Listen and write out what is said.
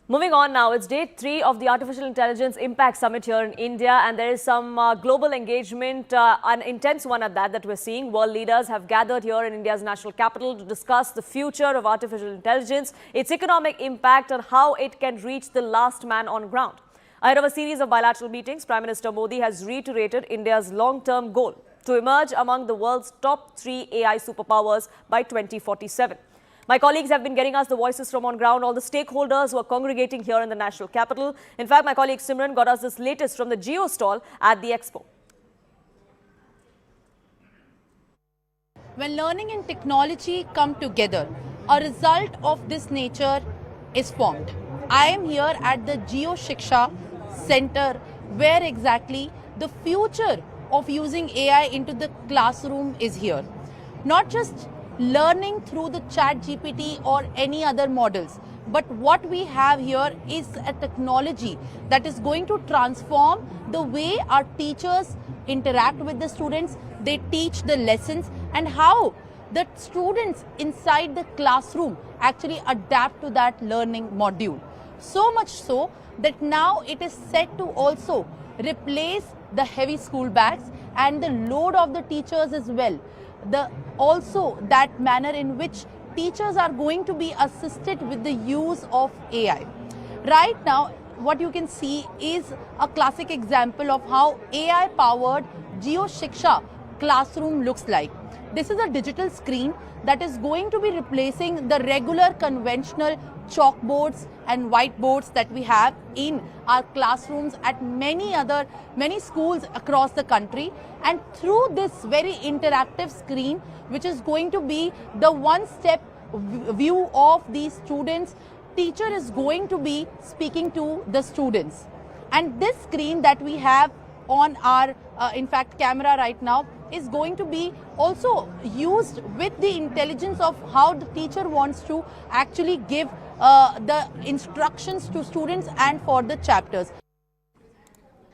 Moving on now, it's day 3 of the Artificial Intelligence Impact Summit here in India, and there is some global engagement, an intense one at that we're seeing. World leaders have gathered here in India's national capital to discuss the future of artificial intelligence, its economic impact, and how it can reach the last man on ground. Ahead of a series of bilateral meetings, Prime Minister Modi has reiterated India's long-term goal to emerge among the world's top 3 AI superpowers by 2047. My colleagues have been getting us the voices from on ground, all the stakeholders who are congregating here in the national capital. In fact, my colleague Simran got us this latest from the Jio stall at the expo. When learning and technology come together, a result of this nature is formed. I am here at the Jio Shiksha Center, where exactly the future of using AI into the classroom is here. Not just learning through the ChatGPT or any other models, but what we have here is a technology that is going to transform the way our teachers interact with the students, they teach the lessons, and how the students inside the classroom actually adapt to that learning module. So much so that now it is set to also replace the heavy school bags and the load of the teachers as well. Also that manner in which teachers are going to be assisted with the use of AI. Right now, what you can see is a classic example of how AI-powered Jio Shiksha classroom looks like. This is a digital screen that is going to be replacing the regular conventional chalkboards and whiteboards that we have in our classrooms at many schools across the country. And through this very interactive screen, which is going to be the one-step view of these students, teacher is going to be speaking to the students. And this screen that we have on our in fact camera right now is going to be also used with the intelligence of how the teacher wants to actually give the instructions to students and for the chapters.